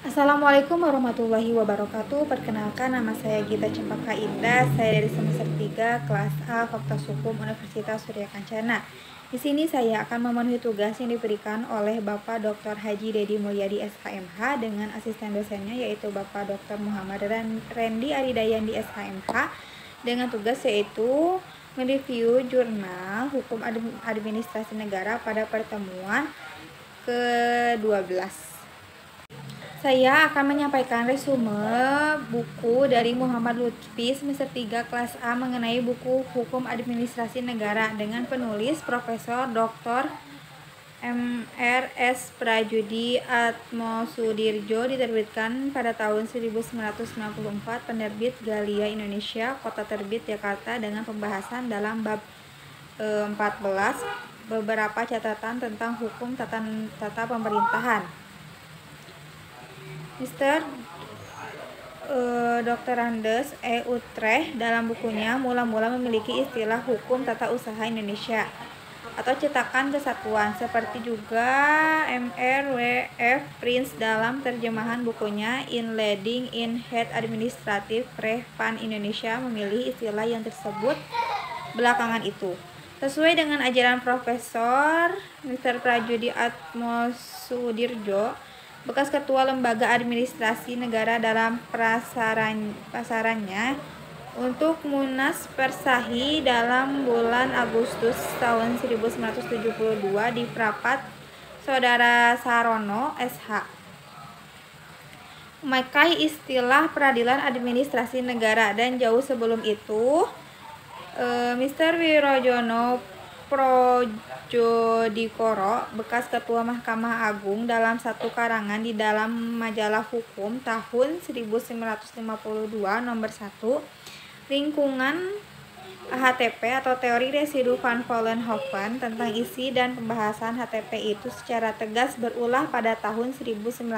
Assalamualaikum warahmatullahi wabarakatuh. Perkenalkan, nama saya Gita Cempaka Indah. Saya dari semester 3 kelas A Fakultas Hukum Universitas Surya Kencana. Di sini saya akan memenuhi tugas yang diberikan oleh Bapak Dr. Haji Dedi Mulyadi SHMH dengan asisten dosennya yaitu Bapak Dr. Muhammad Rendi Aridayandi SHMH dengan tugas yaitu mereview jurnal Hukum Administrasi Negara pada pertemuan ke-12. Saya akan menyampaikan resume buku dari Muhammad Lutfi semester 3 kelas A mengenai buku Hukum Administrasi Negara dengan penulis Profesor Dr. M.R.S. Prajudi Atmosudirjo, diterbitkan pada tahun 1994, penerbit Galia Indonesia, Kota Terbit Jakarta, dengan pembahasan dalam bab 14 beberapa catatan tentang hukum tata pemerintahan. Mr. Dr. Andes E. Utrecht dalam bukunya mula-mula memiliki istilah hukum tata usaha Indonesia atau cetakan kesatuan, seperti juga Mr. W. F. Prince dalam terjemahan bukunya In Leading in Head Administrative Reform Indonesia memilih istilah yang tersebut belakangan itu. Sesuai dengan ajaran Profesor Mr. Prajudi Atmosudirjo, bekas Ketua Lembaga Administrasi Negara dalam pasarannya untuk Munas Persahi dalam bulan Agustus tahun 1972 di Prapat Saudara Sarono SH. Memakai istilah peradilan administrasi negara, dan jauh sebelum itu Mr. Wirojono Projodikoro, bekas Ketua Mahkamah Agung, dalam satu karangan di dalam majalah Hukum tahun 1952 nomor 1, Lingkungan HTP atau Teori Residu van Vollenhoven, tentang isi dan pembahasan HTP itu secara tegas berulah pada tahun 1926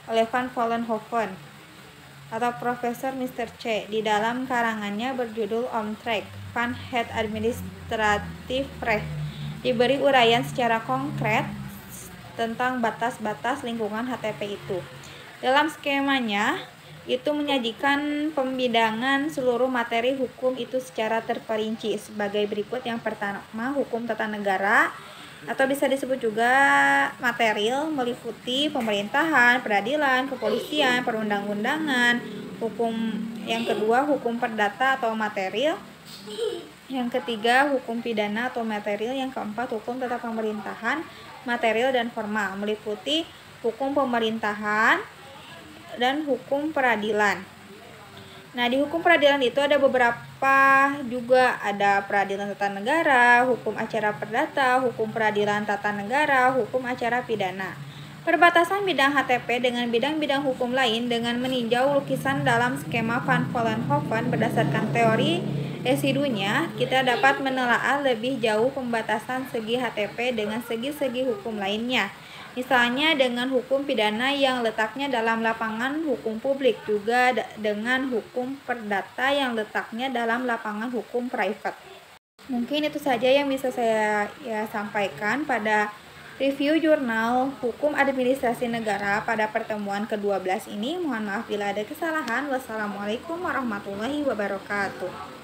oleh van Vollenhoven atau Profesor Mr. C. di dalam karangannya berjudul Omtrek van het Administrative Recht, diberi uraian secara konkret tentang batas-batas lingkungan HTP itu. Dalam skemanya itu menyajikan pembidangan seluruh materi hukum itu secara terperinci sebagai berikut. Yang pertama, hukum tata negara atau bisa disebut juga material, meliputi pemerintahan, peradilan, kepolisian, perundang-undangan. Hukum yang kedua, hukum perdata atau material. Yang ketiga, hukum pidana atau material. Yang keempat, hukum tata pemerintahan, material dan formal, meliputi hukum pemerintahan dan hukum peradilan. Nah, di hukum peradilan itu ada beberapa juga, ada peradilan tata negara, hukum acara perdata, hukum peradilan tata negara, hukum acara pidana. Perbatasan bidang HTP dengan bidang-bidang hukum lain dengan meninjau lukisan dalam skema van Vollenhoven berdasarkan teori residunya, kita dapat menelaah lebih jauh pembatasan segi HTP dengan segi-segi hukum lainnya. Misalnya dengan hukum pidana yang letaknya dalam lapangan hukum publik, juga dengan hukum perdata yang letaknya dalam lapangan hukum private. Mungkin itu saja yang bisa saya sampaikan pada review jurnal Hukum Administrasi Negara pada pertemuan ke-12 ini. Mohon maaf bila ada kesalahan. Wassalamualaikum warahmatullahi wabarakatuh.